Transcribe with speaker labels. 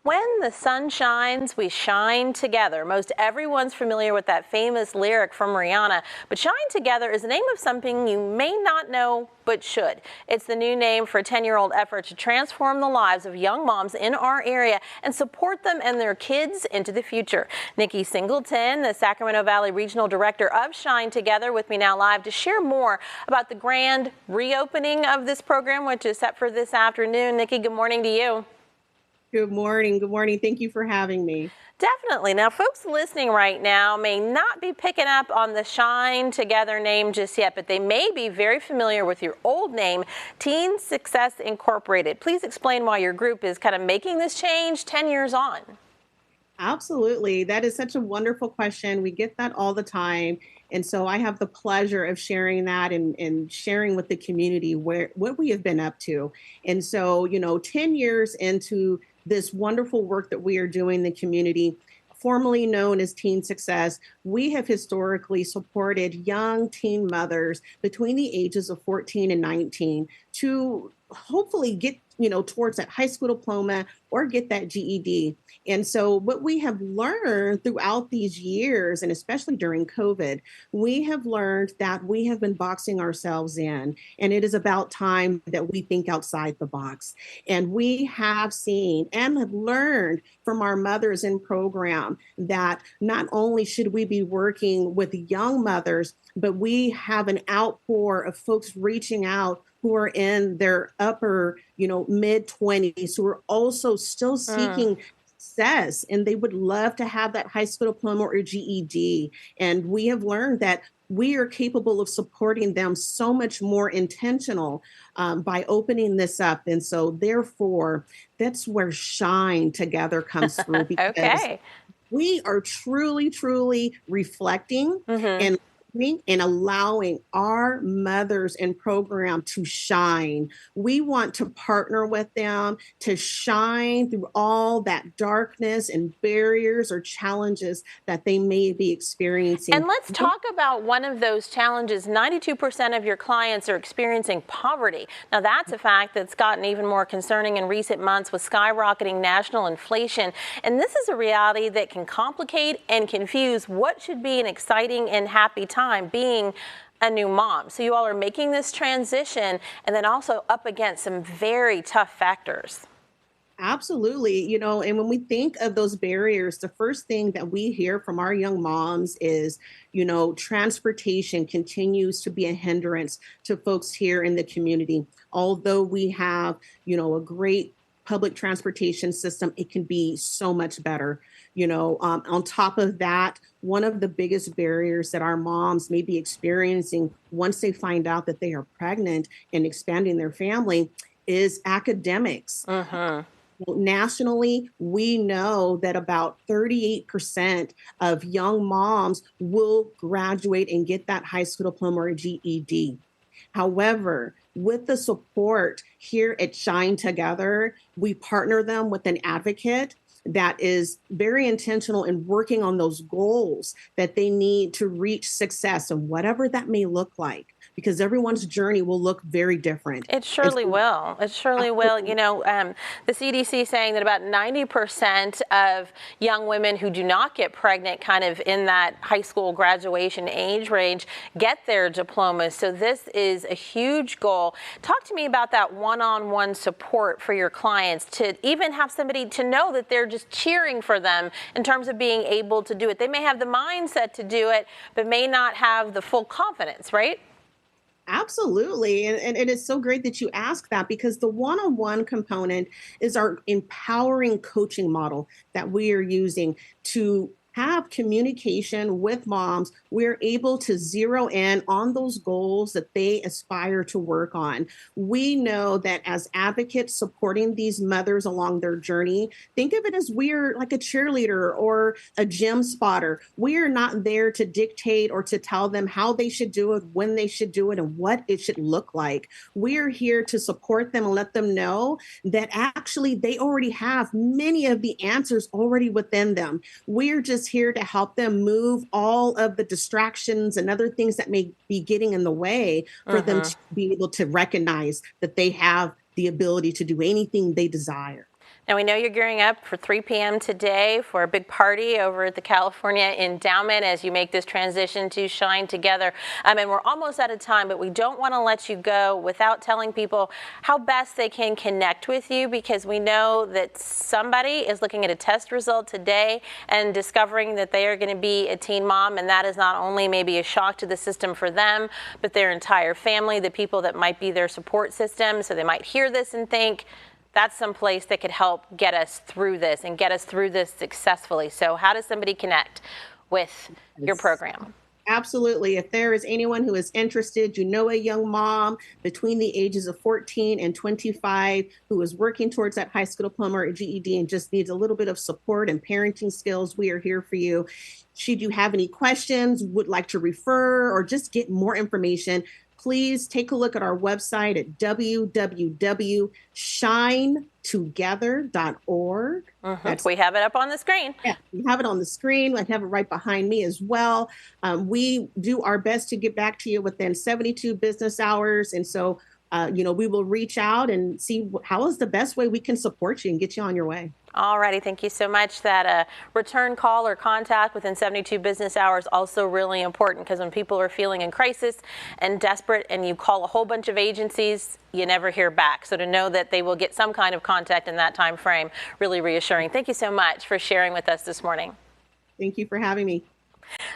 Speaker 1: When the sun shines, we shine together. Most everyone's familiar with that famous lyric from Rihanna, but Shine Together is the name of something you may not know but should. It's the new name for a 10-year-old effort to transform the lives of young moms in our area and support them and their kids into the future. Nikki Singleton, the Sacramento Valley Regional Director of Shine Together, with me now live to share more about the grand reopening of this program, which is set for this afternoon. Nikki, good morning to you.
Speaker 2: Good morning. Good morning. Thank you for having me.
Speaker 1: Definitely. Now, folks listening right now may not be picking up on the Shine Together name just yet, but they may be very familiar with your old name, Teen Success Incorporated. Please explain why your group is kind of making this change 10 years on.
Speaker 2: Absolutely. That is such a wonderful question. We get that all the time. And so I have the pleasure of sharing that and sharing with the community what we have been up to. And so, 10 years into this wonderful work that we are doing in the community, formerly known as Teen Success, we have historically supported young teen mothers between the ages of 14 and 19 to hopefully get towards that high school diploma or get that GED. And so what we have learned throughout these years, and especially during COVID, we have learned that we have been boxing ourselves in, and it is about time that we think outside the box. And we have seen and have learned from our mothers in program that not only should we be working with young mothers, but we have an outpour of folks reaching out who are in their upper, mid 20s, who are also still seeking success, and they would love to have that high school diploma or GED. And we have learned that we are capable of supporting them so much more intentional by opening this up. And so therefore, that's where Shine Together comes through, because
Speaker 1: Okay.
Speaker 2: we are truly, truly reflecting and allowing our mothers in program to shine. We want to partner with them to shine through all that darkness and barriers or challenges that they may be experiencing.
Speaker 1: And let's talk about one of those challenges. 92% of your clients are experiencing poverty. Now, that's a fact that's gotten even more concerning in recent months with skyrocketing national inflation. And this is a reality that can complicate and confuse what should be an exciting and happy time being a new mom. So you all are making this transition and then also up against some very tough factors.
Speaker 2: Absolutely. And when we think of those barriers, the first thing that we hear from our young moms is, transportation continues to be a hindrance to folks here in the community. Although we have, a great public transportation system, it can be so much better. On top of that, one of the biggest barriers that our moms may be experiencing once they find out that they are pregnant and expanding their family is academics. Nationally, we know that about 38% of young moms will graduate and get that high school diploma or GED. However, with the support here at Shine Together, we partner them with an advocate that is very intentional in working on those goals that they need to reach success, and whatever that may look like, because everyone's journey will look very different.
Speaker 1: It surely will. It surely will. The CDC saying that about 90% of young women who do not get pregnant kind of in that high school graduation age range get their diplomas. So this is a huge goal. Talk to me about that one-on-one support for your clients, to even have somebody to know that they're just cheering for them in terms of being able to do it. They may have the mindset to do it, but may not have the full confidence, right?
Speaker 2: Absolutely. And it is so great that you ask that, because the one-on-one component is our empowering coaching model that we are using to have communication with moms. We're able to zero in on those goals that they aspire to work on. We know that as advocates supporting these mothers along their journey, think of it as we're like a cheerleader or a gym spotter. We are not there to dictate or to tell them how they should do it, when they should do it, and what it should look like. We are here to support them and let them know that actually they already have many of the answers already within them. We're just here to help them move all of the distractions and other things that may be getting in the way for them to be able to recognize that they have the ability to do anything they desire.
Speaker 1: Now, we know you're gearing up for 3 p.m. today for a big party over at the California Endowment as you make this transition to Shine Together. And we're almost out of time, but we don't want to let you go without telling people how best they can connect with you, because we know that somebody is looking at a test result today and discovering that they are going to be a teen mom, and that is not only maybe a shock to the system for them, but their entire family, the people that might be their support system. So they might hear this and think, that's some place that could help get us through this and get us through this successfully. So how does somebody connect with your program?
Speaker 2: Absolutely. If there is anyone who is interested, you know, a young mom between the ages of 14 and 25 who is working towards that high school diploma or GED and just needs a little bit of support and parenting skills, we are here for you. Should you have any questions, would like to refer, or just get more information, please take a look at our website at www.shinetogether.org.
Speaker 1: We have it up on the screen.
Speaker 2: Yeah, we have it on the screen. I have it right behind me as well. We do our best to get back to you within 72 business hours. And so, we will reach out and see how is the best way we can support you and get you on your way.
Speaker 1: All righty. Thank you so much. That return call or contact within 72 business hours also really important, because when people are feeling in crisis and desperate and you call a whole bunch of agencies, you never hear back. So to know that they will get some kind of contact in that time frame, really reassuring. Thank you so much for sharing with us this morning.
Speaker 2: Thank you for having me.